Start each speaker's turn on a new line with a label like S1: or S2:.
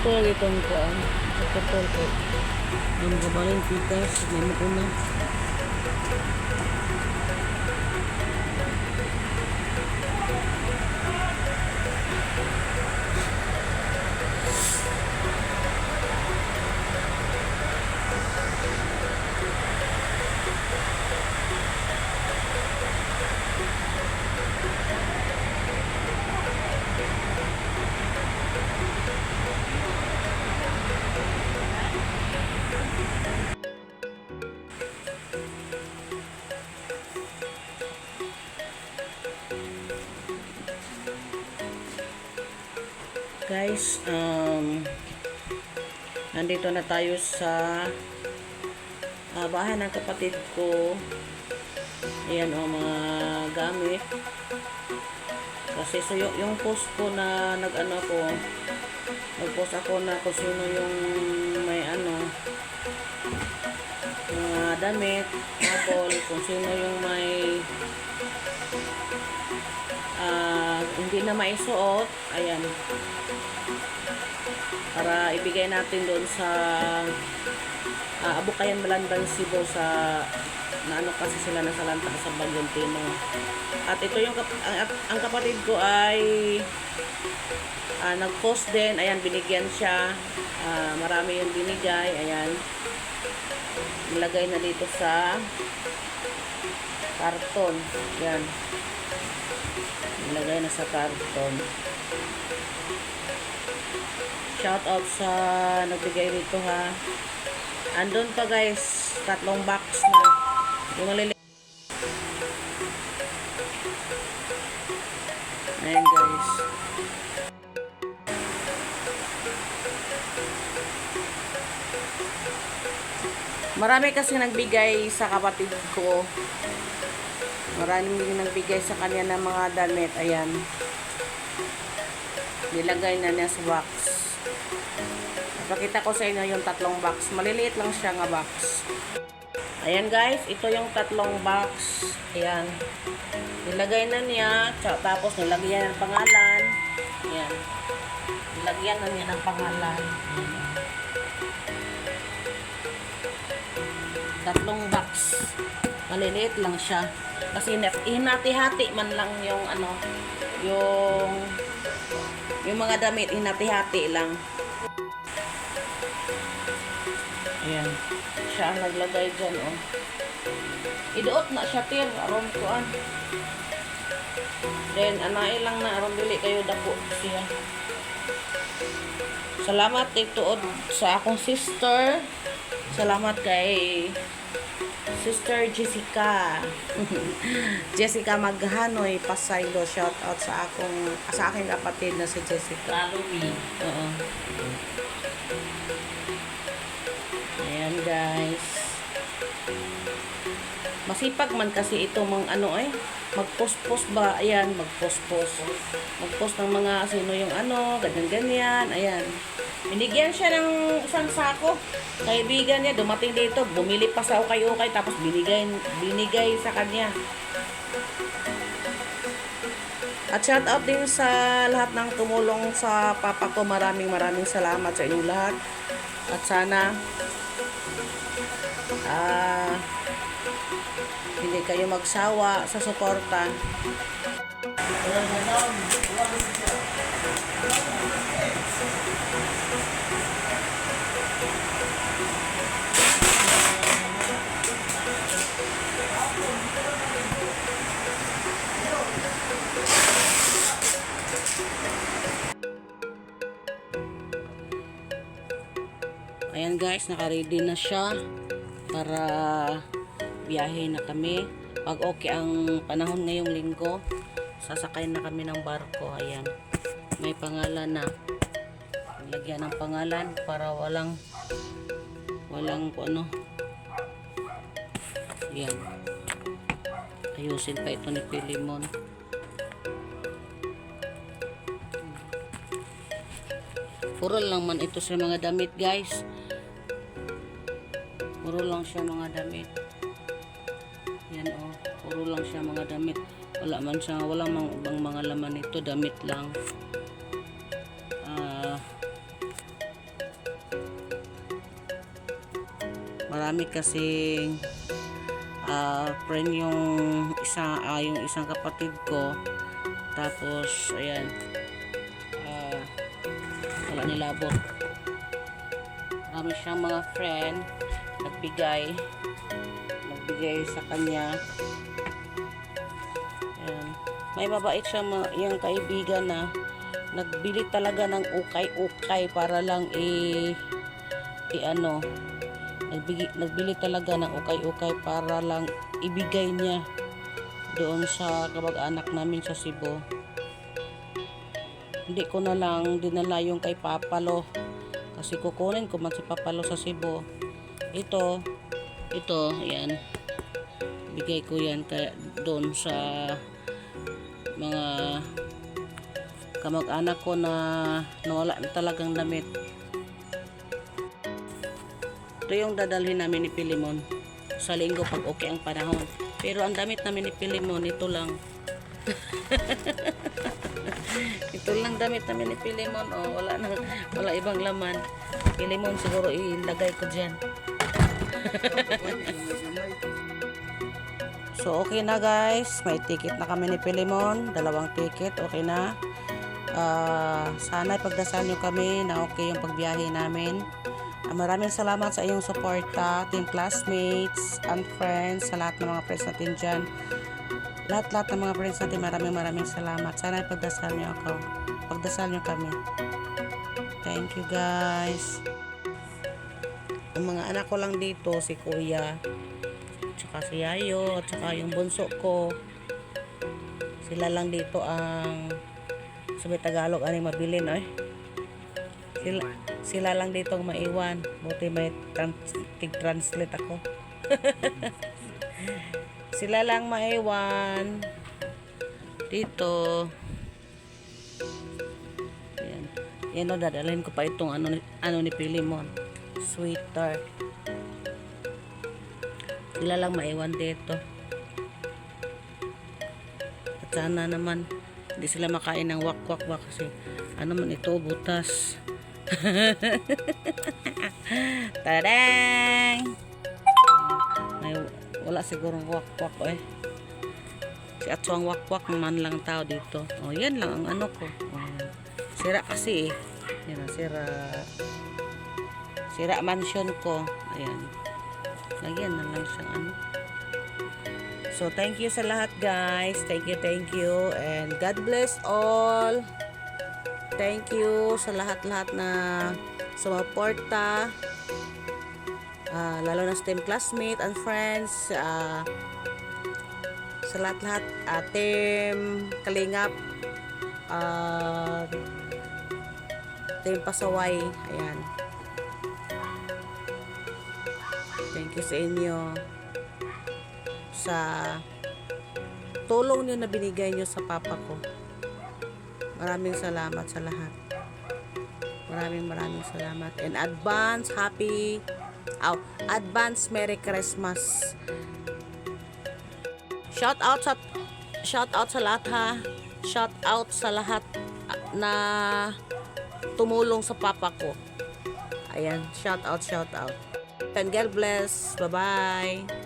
S1: putol itong kuan. Putol ko. Yung gabalin pikas. May mo na. Guys, nandito na tayo sa bahay ng kapatid ko. Ayan o, mga gamit. Kasi so, yung post ko na nag-post ako na kung sino yung may mga damit, habol, kung sino yung may hindi na maisuot. Ayan, para ibigay natin doon sa Abukayan, Balanban, Cebu, sa kasi sila nasalanta sa Baguntino. At ito yung ang kapatid ko ay nag-post din. Ayan, binigyan siya. Marami yung binigay. Ayan, nilagay na dito sa karton. Ayan, nilagay na sa karton. Shout out sa nagbigay rito, ha. Andun pa guys, 3 box na. Yung maliliit. Ayan guys. Marami kasi nagbigay sa kapatid ko. Maraming nagbigay sa kanya ng mga damit. Ayan. Nilagay na niya sa box. Pakita ko sa inyo yung 3 box. Maliliit lang siya nga box. Ayan guys, ito yung 3 box. Ayan. Nilagay na niya. Tapos nilagyan ng pangalan. Ayan. Nilagyan na niya ng pangalan. 3 box. Maliliit lang siya. Kasi hinati-hati man lang yung yung mga damit, hinati-hati lang. Ayan. Siya ang naglagay dyan, oh. Iduot na siya, tir. Aron kuan. Then, anay lang na. Aron dili kayo dako siya. Salamat ituod sa akong sister. Salamat kay Sister Jessica. Jessica Maghanoy, Pasaylo. Shout out sa aking kapatid na si Jessica.
S2: Lalumi.
S1: Oo. Ayan guys. Masipag man kasi ito magpost-post ba? Ayan, magpost-post. Magpost ng mga sino yung ganyan-ganyan. Ayan. Binigyan siya ng isang sako. Kaibigan niya, dumating dito, bumili pa sa ukay-ukay, tapos binigay sa kanya. At shout out din sa lahat ng tumulong sa papa ko. Maraming salamat sa inyong lahat. At sana hindi kayo magsawa sa suporta. Ayan guys, naka-ready na siya para biyahe na kami. Pag okay ang panahon ngayong linggo, sasakay na kami ng barko. Ayan, may pangalan na. Lagyan ng pangalan para walang Ayan, ayusin pa ito ni Pilimon. Puro lang man ito sa mga damit guys. Puro lang siya mga damit. Yan oh, puro lang siya mga damit. Wala mang ibang mga laman nito, damit lang. marami kasing friend yung isang kapatid ko. Tapos ayan, wala nilabot. Marami siyang mga friend nagbigay sa kanya. Ayan. May mabait siya yung kaibigan na nagbili talaga ng ukay-ukay para lang nagbili talaga ng ukay-ukay para lang ibigay niya doon sa kamag-anak namin sa Cebu. Hindi ko na lang dinala yung kay Papalo kasi kukunin ko man si Papalo sa Cebu. Ito, ayan. Bigay ko yan kaya doon sa mga kamag-anak ko na nawala na talagang damit. Ito yung dadalhin namin ni Pilimon sa linggo pag okay ang panahon. Pero ang damit namin ni Pilimon, ito lang. Ito lang damit namin ni Pilimon. Oh, wala ibang laman. Pilimon siguro ilagay ko dyan. So okay na guys, may ticket na kami ni Pilimon, 2 ticket, okay na. Sana ipagdasal nyo kami na okay yung pagbiyahe namin. Maraming salamat sa iyong suporta, team classmates and friends, sa lahat ng mga friends natin dyan. Lahat ng mga friends natin, maraming salamat. Sana ipagdasal nyo ako, pagdasal nyo kami. Thank you guys. Ang mga anak ko lang dito, si Kuya, tsaka si Yayo, at tsaka yung bunso ko. Sila lang dito ang sabi Tagalog ani mabilin sila lang dito ang maiwan. Buti may translate ako. Sila lang maiwan dito. Yan o, dadalhin ko pa itong ano ni Pilimon, sweater. Sila lang maiwan dito. At sana naman hindi sila makain ng wak-wak kasi ano man ito, butas. Tadang! Wala sigurong wak-wak si Atsuang wak-wak man lang tao dito. Yan lang ang ano ko. Sira kasi yan, sira mansion ko. Ayan, lagyan na lang siyang ano. So thank you sa lahat guys, thank you, and God bless all. Thank you sa lahat na sumuporta, lalo na sa team classmate and friends, sa lahat team Kalingap, team Pasaway. Ayan, thank you sa inyo sa tulong nyo na binigay nyo sa papa ko. Maraming salamat sa lahat. Maraming salamat. And advance Merry Christmas. Shout out sa lahat ha. Shout out sa lahat na tumulong sa papa ko. Ayan, shout out. And God bless. Bye-bye.